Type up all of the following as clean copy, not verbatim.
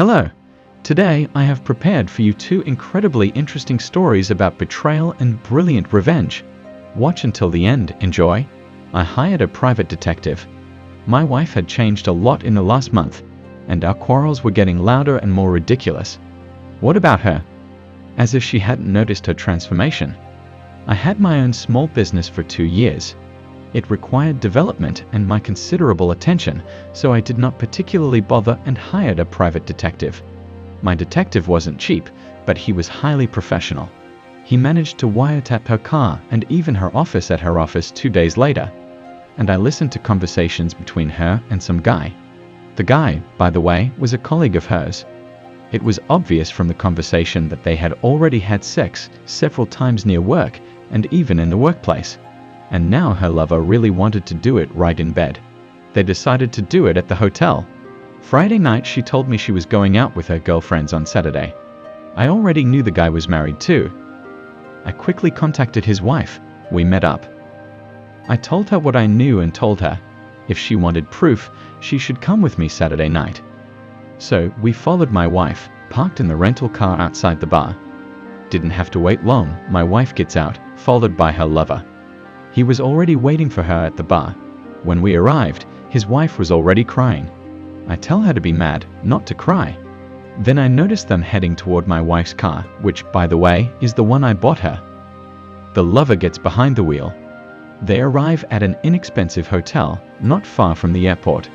Hello! Today I have prepared for you two incredibly interesting stories about betrayal and brilliant revenge. Watch until the end, enjoy. I hired a private detective. My wife had changed a lot in the last month, and our quarrels were getting louder and more ridiculous. What about her? As if she hadn't noticed her transformation. I had my own small business for 2 years. It required development and my considerable attention, so I did not particularly bother and hired a private detective. My detective wasn't cheap, but he was highly professional. He managed to wiretap her car and even her office at her office 2 days later. And I listened to conversations between her and some guy. The guy, by the way, was a colleague of hers. It was obvious from the conversation that they had already had sex several times near work and even in the workplace. And now her lover really wanted to do it right in bed. They decided to do it at the hotel. Friday night she told me she was going out with her girlfriends on Saturday. I already knew the guy was married too. I quickly contacted his wife. We met up. I told her what I knew and told her, if she wanted proof, she should come with me Saturday night. So we followed my wife, parked in the rental car outside the bar. Didn't have to wait long, my wife gets out, followed by her lover. He was already waiting for her at the bar. When we arrived, his wife was already crying. I tell her to be mad, not to cry. Then I noticed them heading toward my wife's car, which, by the way, is the one I bought her. The lover gets behind the wheel. They arrive at an inexpensive hotel, not far from the airport.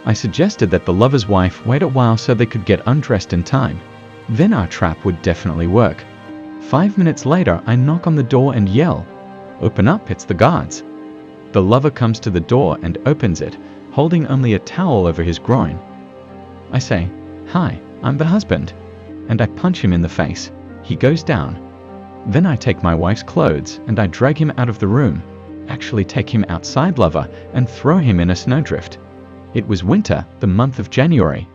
I suggested that the lover's wife wait a while so they could get undressed in time. Then our trap would definitely work. 5 minutes later, I knock on the door and yell, "Open up, it's the guards." The lover comes to the door and opens it, holding only a towel over his groin. I say, "Hi, I'm the husband," and I punch him in the face. He goes down. Then I take my wife's clothes and I drag him out of the room, actually take him outside lover and throw him in a snowdrift. It was winter, the month of January.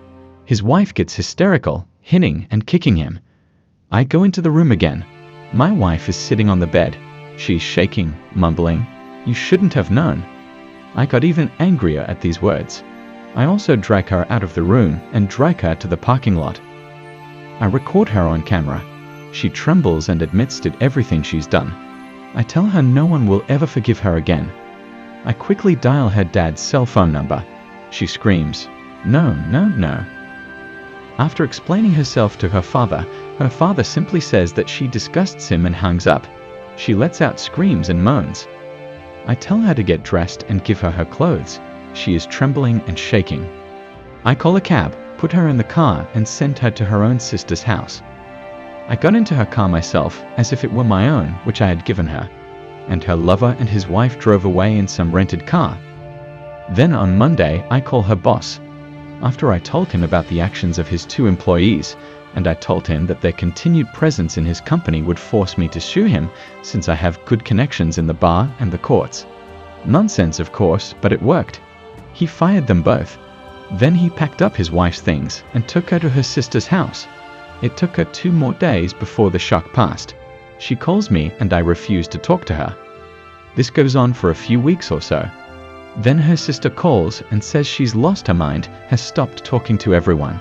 His wife gets hysterical, hitting and kicking him. I go into the room again. My wife is sitting on the bed. She's shaking, mumbling, "You shouldn't have known." I got even angrier at these words. I also drag her out of the room and drag her to the parking lot. I record her on camera. She trembles and admits to everything she's done. I tell her no one will ever forgive her again. I quickly dial her dad's cell phone number. She screams, "No, no, no." After explaining herself to her father simply says that she disgusts him and hangs up. She lets out screams and moans. I tell her to get dressed and give her her clothes. She is trembling and shaking. I call a cab, put her in the car and send her to her own sister's house. I got into her car myself, as if it were my own, which I had given her, and her lover and his wife drove away in some rented car. Then on Monday, I call her boss. After I told him about the actions of his 2 employees, and I told him that their continued presence in his company would force me to sue him since I have good connections in the bar and the courts. Nonsense, of course, but it worked. He fired them both. Then he packed up his wife's things and took her to her sister's house. It took her 2 more days before the shock passed. She calls me and I refuse to talk to her. This goes on for a few weeks or so. Then her sister calls and says she's lost her mind, has stopped talking to everyone.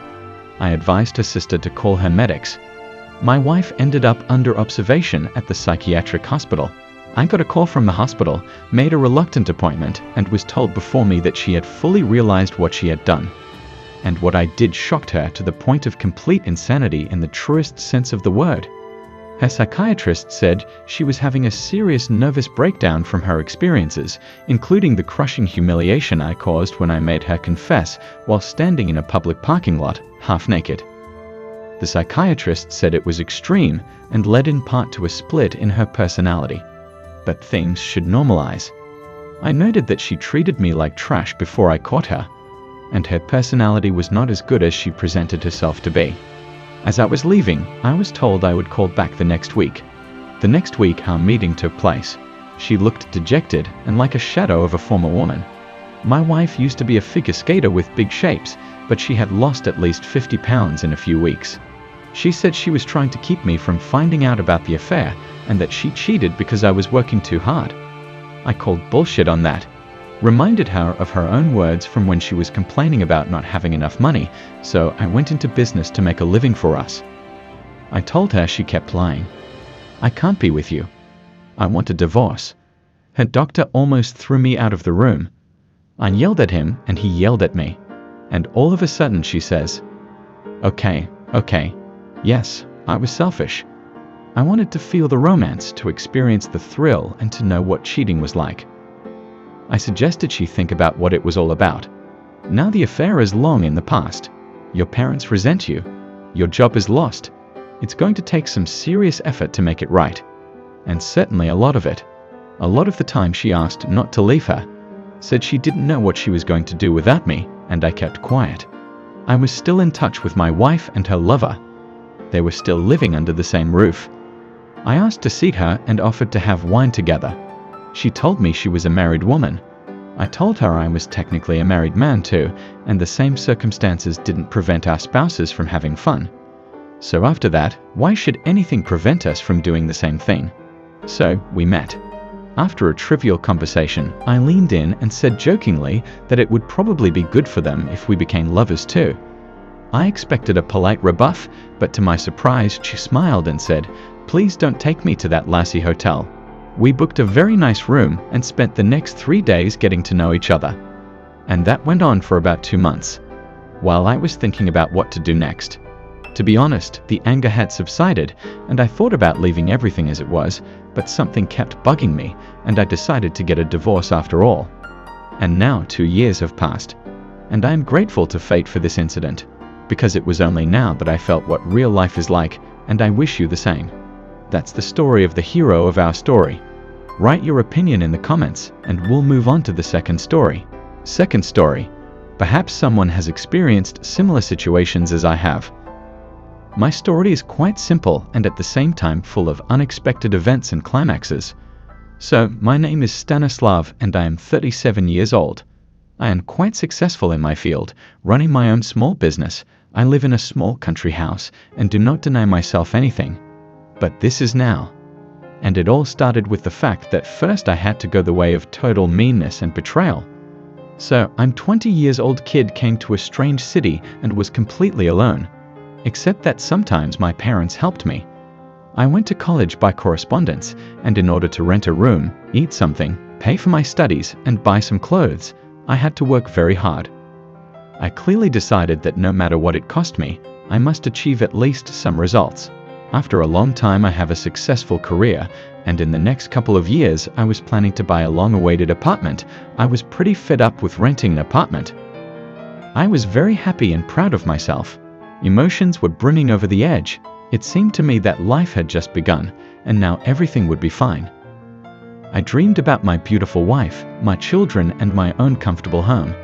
I advised her sister to call her medics. My wife ended up under observation at the psychiatric hospital. I got a call from the hospital, made a reluctant appointment, and was told before me that she had fully realized what she had done. And what I did shocked her to the point of complete insanity in the truest sense of the word. Her psychiatrist said she was having a serious nervous breakdown from her experiences, including the crushing humiliation I caused when I made her confess while standing in a public parking lot, half naked. The psychiatrist said it was extreme and led in part to a split in her personality. But things should normalize. I noted that she treated me like trash before I caught her, and her personality was not as good as she presented herself to be. As I was leaving, I was told I would call back the next week. The next week, our meeting took place. She looked dejected and like a shadow of a former woman. My wife used to be a figure skater with big shapes, but she had lost at least 50 pounds in a few weeks. She said she was trying to keep me from finding out about the affair and that she cheated because I was working too hard. I called bullshit on that. Reminded her of her own words from when she was complaining about not having enough money, so I went into business to make a living for us. I told her she kept lying. I can't be with you. I want a divorce. Her doctor almost threw me out of the room. I yelled at him and he yelled at me. And all of a sudden she says, Okay. Yes, I was selfish. I wanted to feel the romance, to experience the thrill, and to know what cheating was like. I suggested she think about what it was all about. Now the affair is long in the past. Your parents resent you. Your job is lost. It's going to take some serious effort to make it right. And certainly a lot of it. A lot of the time she asked not to leave her. Said she didn't know what she was going to do without me, and I kept quiet. I was still in touch with my wife and her lover. They were still living under the same roof. I asked to see her and offered to have wine together. She told me she was a married woman. I told her I was technically a married man too, and the same circumstances didn't prevent our spouses from having fun. So after that, why should anything prevent us from doing the same thing? So we met. After a trivial conversation, I leaned in and said jokingly that it would probably be good for them if we became lovers too. I expected a polite rebuff, but to my surprise, she smiled and said, Please don't take me to that Lassie hotel. We booked a very nice room and spent the next 3 days getting to know each other. And that went on for about 2 months, while I was thinking about what to do next. To be honest, the anger had subsided, and I thought about leaving everything as it was, but something kept bugging me, and I decided to get a divorce after all. And now 2 years have passed, and I am grateful to fate for this incident, because it was only now that I felt what real life is like, and I wish you the same. That's the story of the hero of our story. Write your opinion in the comments, and we'll move on to the second story. Second story. Perhaps someone has experienced similar situations as I have. My story is quite simple and at the same time full of unexpected events and climaxes. So, my name is Stanislav and I am 37 years old. I am quite successful in my field, running my own small business. I live in a small country house and do not deny myself anything. But this is now. And it all started with the fact that first I had to go the way of total meanness and betrayal. So, I'm 20 years old kid came to a strange city and was completely alone. Except that sometimes my parents helped me. I went to college by correspondence, and in order to rent a room, eat something, pay for my studies, and buy some clothes, I had to work very hard. I clearly decided that no matter what it cost me, I must achieve at least some results. After a long time I have a successful career, and in the next couple of years I was planning to buy a long-awaited apartment. I was pretty fed up with renting an apartment. I was very happy and proud of myself. Emotions were brimming over the edge. It seemed to me that life had just begun, and now everything would be fine. I dreamed about my beautiful wife, my children, and my own comfortable home.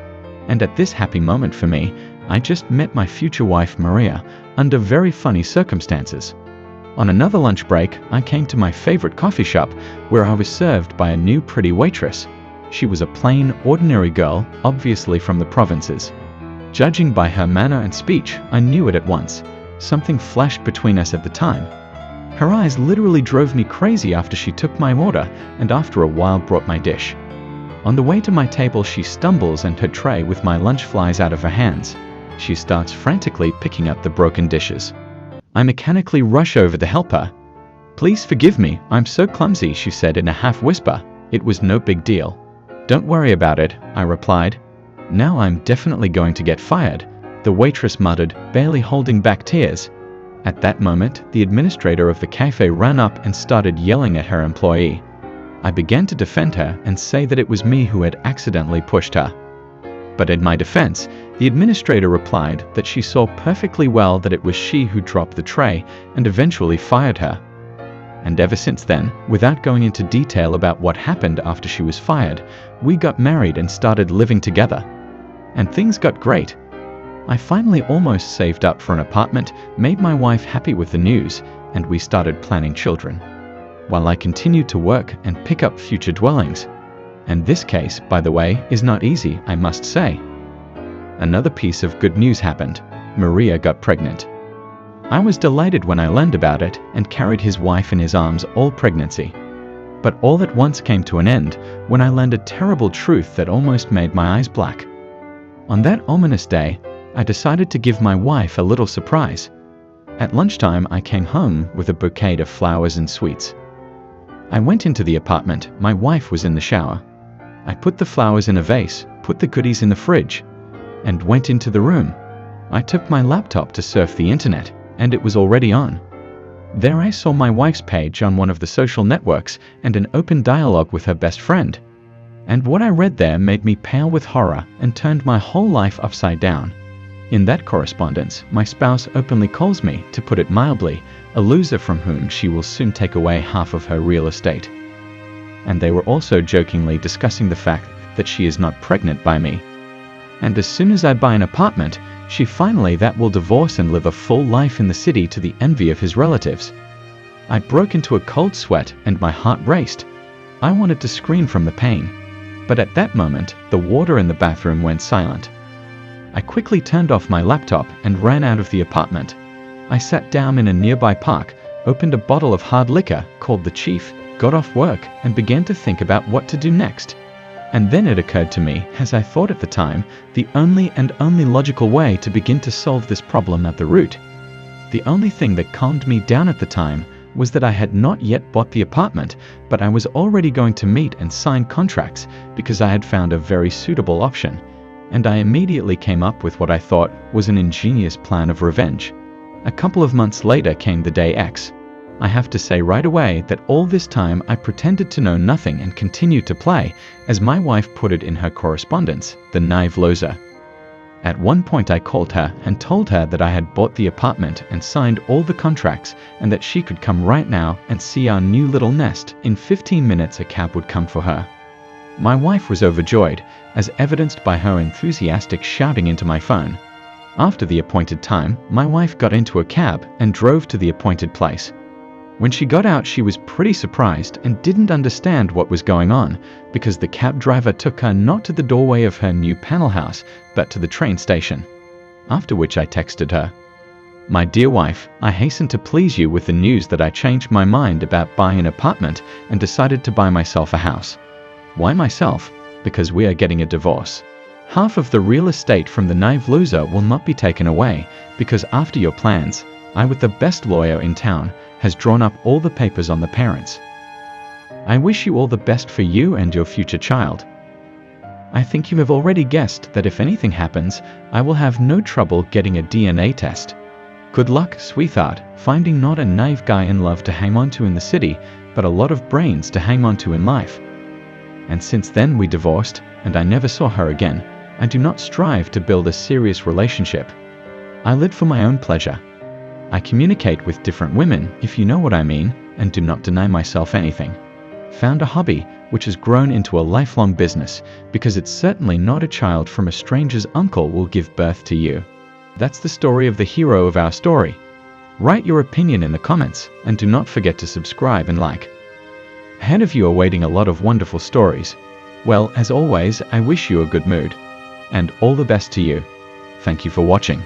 And at this happy moment for me, I just met my future wife Maria, under very funny circumstances. On another lunch break, I came to my favorite coffee shop, where I was served by a new pretty waitress. She was a plain, ordinary girl, obviously from the provinces. Judging by her manner and speech, I knew it at once. Something flashed between us at the time. Her eyes literally drove me crazy after she took my order and after a while brought my dish. On the way to my table she stumbles and her tray with my lunch flies out of her hands. She starts frantically picking up the broken dishes. I mechanically rush over to help her. "Please forgive me, I'm so clumsy," she said in a half whisper. "It was no big deal." "Don't worry about it," I replied. "Now I'm definitely going to get fired," the waitress muttered, barely holding back tears. At that moment, the administrator of the cafe ran up and started yelling at her employee. I began to defend her and say that it was me who had accidentally pushed her. But in my defense, the administrator replied that she saw perfectly well that it was she who dropped the tray and eventually fired her. And ever since then, without going into detail about what happened after she was fired, we got married and started living together. And things got great. I finally almost saved up for an apartment, made my wife happy with the news, and we started planning children. While I continued to work and pick up future dwellings. And this case, by the way, is not easy, I must say. Another piece of good news happened. Maria got pregnant. I was delighted when I learned about it and carried his wife in his arms all pregnancy. But all at once came to an end when I learned a terrible truth that almost made my eyes black. On that ominous day, I decided to give my wife a little surprise. At lunchtime, I came home with a bouquet of flowers and sweets. I went into the apartment. My wife was in the shower. I put the flowers in a vase, put the goodies in the fridge, and went into the room. I took my laptop to surf the internet, and it was already on. There I saw my wife's page on one of the social networks and an open dialogue with her best friend. And what I read there made me pale with horror and turned my whole life upside down. In that correspondence, my spouse openly calls me, to put it mildly, a loser from whom she will soon take away half of her real estate. And they were also jokingly discussing the fact that she is not pregnant by me. And as soon as I buy an apartment, she finally that will divorce and live a full life in the city to the envy of his relatives. I broke into a cold sweat and my heart raced. I wanted to scream from the pain. But at that moment, the water in the bathroom went silent. I quickly turned off my laptop and ran out of the apartment. I sat down in a nearby park, opened a bottle of hard liquor, called the chief, got off work, and began to think about what to do next. And then it occurred to me, as I thought at the time, the only logical way to begin to solve this problem at the root. The only thing that calmed me down at the time was that I had not yet bought the apartment, but I was already going to meet and sign contracts because I had found a very suitable option. And I immediately came up with what I thought was an ingenious plan of revenge. A couple of months later came the day X. I have to say right away that all this time I pretended to know nothing and continued to play, as my wife put it in her correspondence, the naive loser. At one point I called her and told her that I had bought the apartment and signed all the contracts and that she could come right now and see our new little nest. In 15 minutes a cab would come for her. My wife was overjoyed, as evidenced by her enthusiastic shouting into my phone. After the appointed time, my wife got into a cab and drove to the appointed place. When she got out, she was pretty surprised and didn't understand what was going on, because the cab driver took her not to the doorway of her new panel house, but to the train station. After which I texted her, "My dear wife, I hasten to please you with the news that I changed my mind about buying an apartment and decided to buy myself a house." Why myself? Because we are getting a divorce. Half of the real estate from the naive loser will not be taken away, because after your plans, I, with the best lawyer in town, has drawn up all the papers on the parents. I wish you all the best for you and your future child. I think you have already guessed that if anything happens, I will have no trouble getting a DNA test. Good luck, sweetheart, finding not a naive guy in love to hang on to in the city, but a lot of brains to hang on to in life. And since then we divorced, and I never saw her again. I do not strive to build a serious relationship. I live for my own pleasure. I communicate with different women, if you know what I mean, and do not deny myself anything. Found a hobby, which has grown into a lifelong business, because it's certainly not a child from a stranger's uncle will give birth to you. That's the story of the hero of our story. Write your opinion in the comments, and do not forget to subscribe and like. Ahead of you are waiting a lot of wonderful stories. Well, as always, I wish you a good mood. And all the best to you. Thank you for watching.